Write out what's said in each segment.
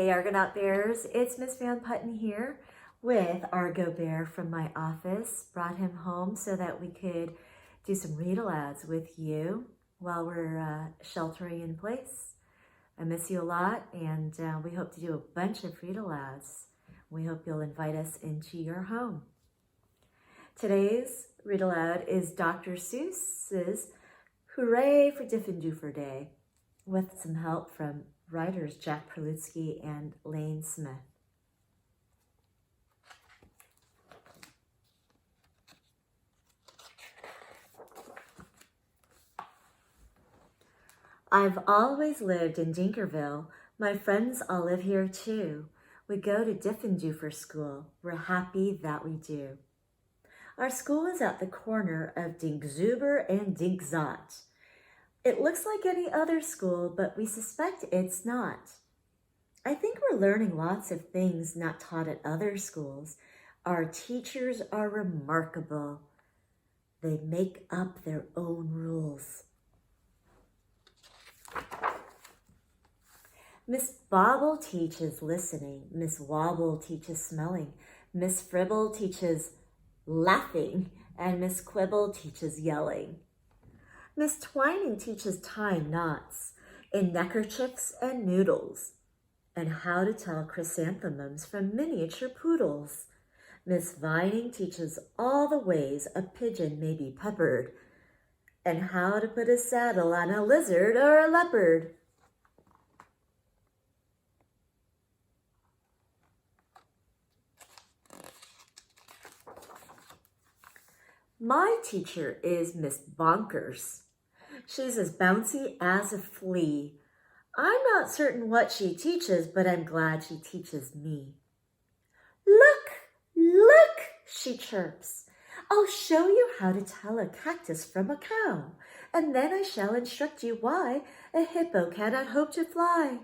Hey Argonaut Bears, it's Miss Van Putten here with Argo Bear from my office. Brought him home so that we could do some read-alouds with you while we're sheltering in place. I miss you a lot, and we hope to do a bunch of read-alouds. We hope you'll invite us into your home. Today's read-aloud is Dr. Seuss's Hooray for Diffendoofer Day, with some help from writers Jack Perlutsky and Lane Smith. I've always lived in Dinkerville. My friends all live here too. We go to Diffendoofer school. We're happy that we do. Our school is at the corner of Dinkzuber and Dinkzot. It looks like any other school, but we suspect it's not. I think we're learning lots of things not taught at other schools. Our teachers are remarkable. They make up their own rules. Miss Bobble teaches listening. Miss Wobble teaches smelling. Miss Fribble teaches laughing. And Miss Quibble teaches yelling. Miss Twining teaches tying knots in neckerchiefs and noodles, and how to tell chrysanthemums from miniature poodles. Miss Vining teaches all the ways a pigeon may be peppered, and how to put a saddle on a lizard or a leopard. My teacher is Miss Bonkers. She's as bouncy as a flea. I'm not certain what she teaches, but I'm glad she teaches me. Look, she chirps. I'll show you how to tell a cactus from a cow, and then I shall instruct you why a hippo cannot hope to fly.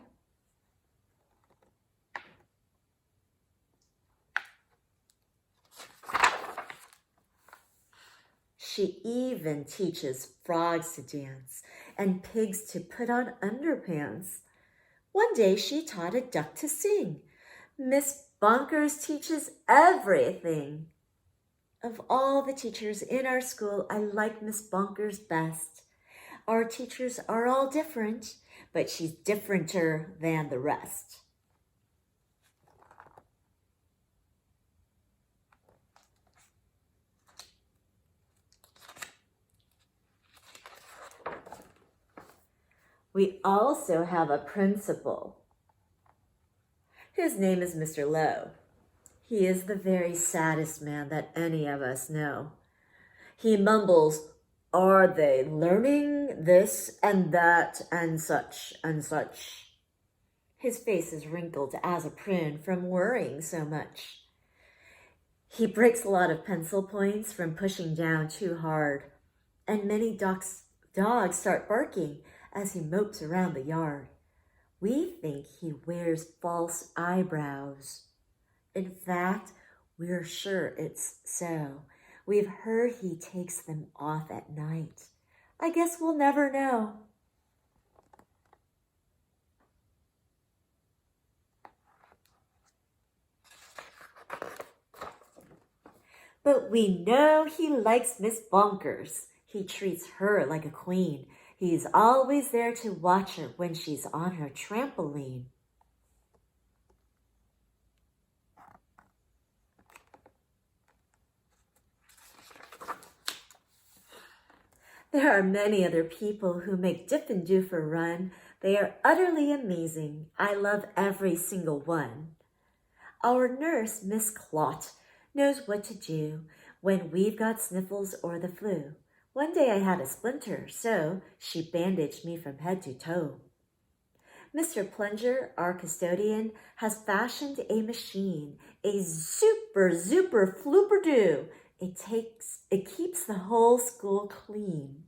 She even teaches frogs to dance and pigs to put on underpants. One day she taught a duck to sing. Miss Bonkers teaches everything. Of all the teachers in our school, I like Miss Bonkers best. Our teachers are all different, but she's differenter than the rest. We also have a principal. His name is Mr. Lowe. He is the very saddest man that any of us know. He mumbles, "Are they learning this and that and such and such?" His face is wrinkled as a prune from worrying so much. He breaks a lot of pencil points from pushing down too hard, and many dogs start barking as he mopes around the yard. We think he wears false eyebrows. In fact, we're sure it's so. We've heard he takes them off at night. I guess we'll never know. But we know he likes Miss Bonkers. He treats her like a queen. He's always there to watch her when she's on her trampoline. There are many other people who make Diffendoofer run. They are utterly amazing. I love every single one. Our nurse, Miss Clot, knows what to do when we've got sniffles or the flu. One day I had a splinter, so she bandaged me from head to toe. Mr. Plunger, our custodian, has fashioned a machine, a super flooper-doo. It keeps the whole school clean.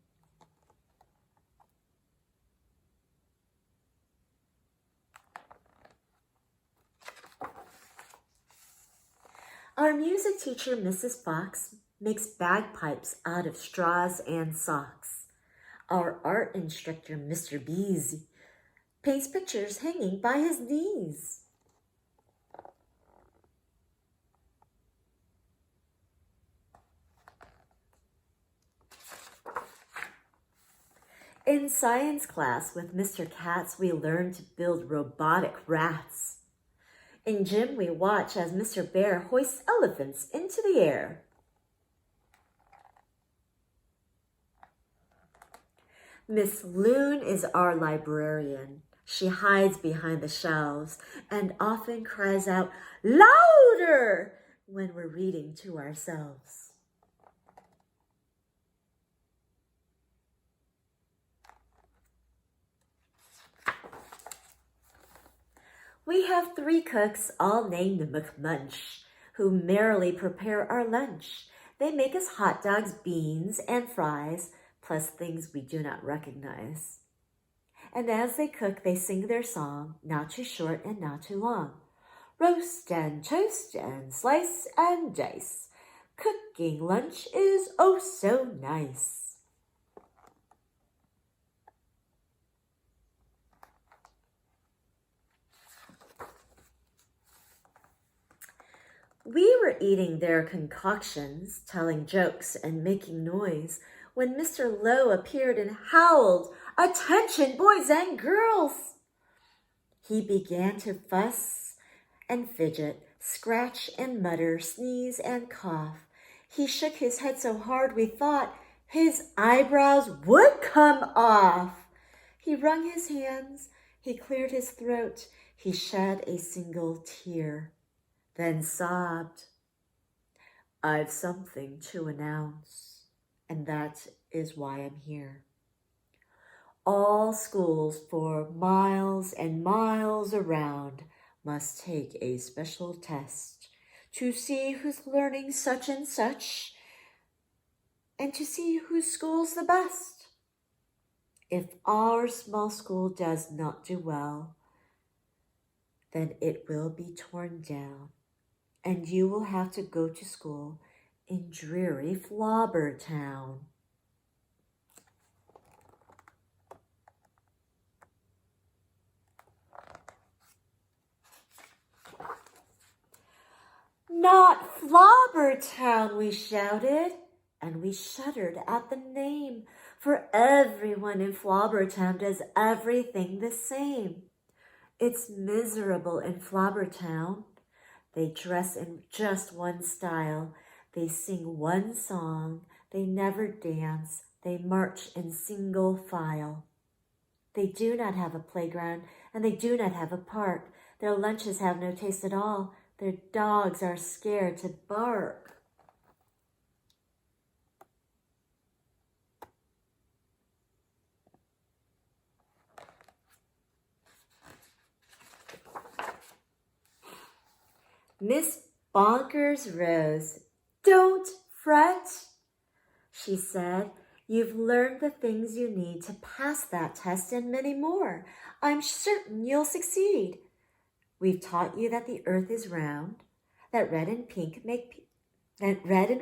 Our music teacher, Mrs. Fox, makes bagpipes out of straws and socks. Our art instructor, Mr. Bees, paints pictures hanging by his knees. In science class with Mr. Katz, we learned to build robotic rats. In gym, we watch as Mr. Bear hoists elephants into the air. Miss Loon is our librarian. She hides behind the shelves and often cries out, "Louder!" when we're reading to ourselves. We have 3 cooks, all named McMunch, who merrily prepare our lunch. They make us hot dogs, beans, and fries, plus things we do not recognize. And as they cook, they sing their song, not too short and not too long. Roast and toast and slice and dice. Cooking lunch is oh so nice. We were eating their concoctions, telling jokes and making noise, when Mr. Lowe appeared and howled, "Attention, boys and girls!" He began to fuss and fidget, scratch and mutter, sneeze and cough. He shook his head so hard we thought his eyebrows would come off. He wrung his hands, he cleared his throat, he shed a single tear, then sobbed, "I've something to announce, and that is why I'm here. All schools for miles and miles around must take a special test to see who's learning such and such, and to see whose school's the best. If our small school does not do well, then it will be torn down, and you will have to go to school in dreary Flobbertown." "Not Flobbertown," we shouted, and we shuddered at the name, for everyone in Flobbertown does everything the same. It's miserable in Flobbertown. They dress in just one style. They sing one song. They never dance. They march in single file. They do not have a playground, and they do not have a park. Their lunches have no taste at all. Their dogs are scared to bark. Miss Bonkers rose. "Don't fret," she said. "You've learned the things you need to pass that test and many more. I'm certain you'll succeed. We've taught you that the earth is round, that red and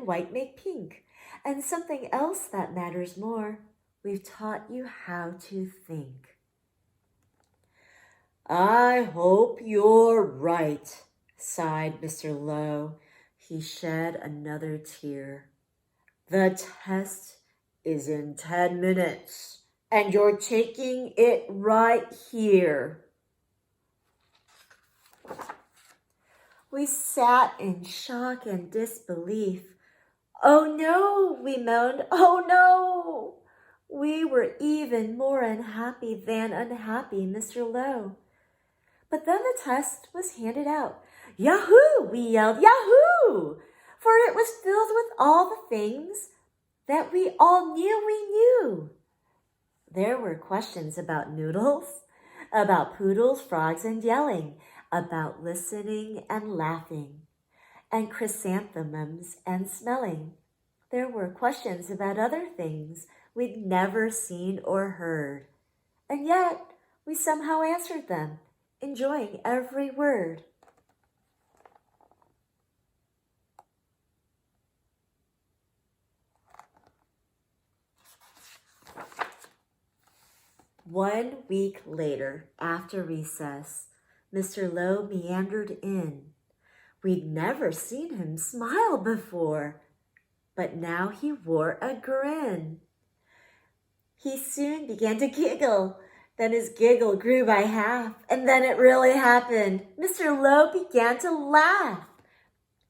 white make pink, and something else that matters more. We've taught you how to think." "I hope you're right," sighed Mr. Lowe. He shed another tear. "The test is in 10 minutes, and you're taking it right here." We sat in shock and disbelief. "Oh no," we moaned, "oh no." We were even more unhappy than unhappy Mr. Lowe. But then the test was handed out. "Yahoo!" we yelled, "Yahoo!" For it was filled with all the things that we all knew we knew. There were questions about noodles, about poodles, frogs, and yelling, about listening and laughing, and chrysanthemums and smelling. There were questions about other things we'd never seen or heard, and yet we somehow answered them, enjoying every word. One week later, after recess, Mr. Lowe meandered in. We'd never seen him smile before, but now he wore a grin. He soon began to giggle. Then his giggle grew by half, and then it really happened. Mr. Lowe began to laugh.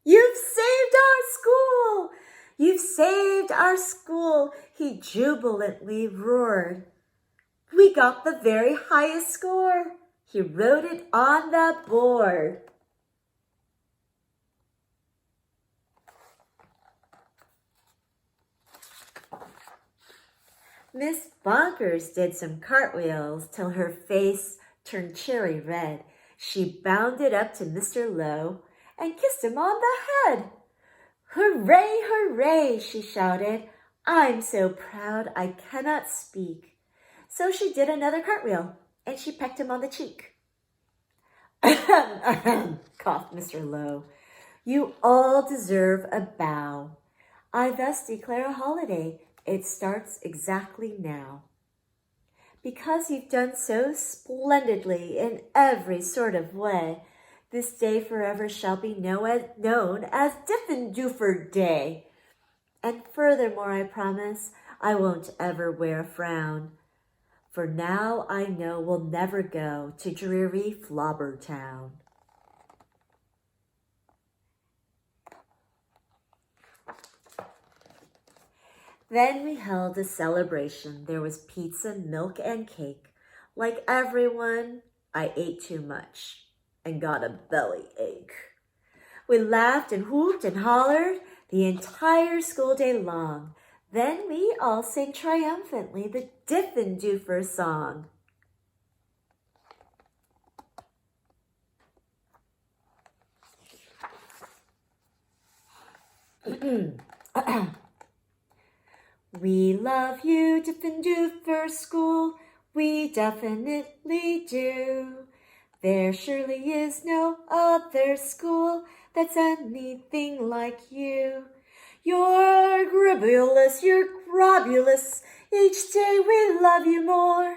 "You've saved our school! You've saved our school!" he jubilantly roared. "We got the very highest score." He wrote it on the board. Miss Bonkers did some cartwheels till her face turned cherry red. She bounded up to Mr. Lowe and kissed him on the head. "Hooray, hooray," she shouted. "I'm so proud I cannot speak." So she did another cartwheel, and she pecked him on the cheek. "Ahem, ahem," coughed Mr. Lowe. "You all deserve a bow. I thus declare a holiday. It starts exactly now. Because you've done so splendidly in every sort of way, this day forever shall be known as Diffendoofer Day. And furthermore, I promise I won't ever wear a frown. For now I know we'll never go to dreary Flobbertown." Then we held a celebration. There was pizza, milk, and cake. Like everyone, I ate too much and got a bellyache. We laughed and whooped and hollered the entire school day long. Then we all sang triumphantly the Diffendoofer song. We love you, Diffendoofer School, we definitely do. There surely is no other school that's anything like you. You're gribulous, you're grobulous, each day we love you more.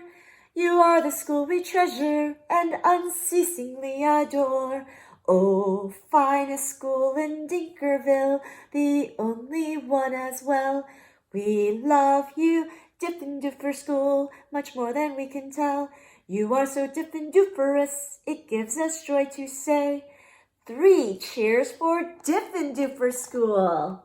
You are the school we treasure and unceasingly adore. Oh, finest school in Dinkerville, the only one as well. We love you, Diffendoofer School, much more than we can tell. You are so diffendooferous, it gives us joy to say. 3 cheers for Diffendoofer School.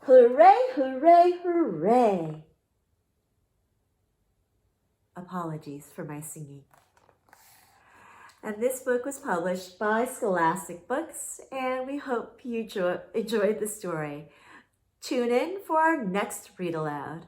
Hooray, hooray, hooray. Apologies for my singing. And this book was published by Scholastic Books, and we hope you enjoyed the story. Tune in for our next read aloud.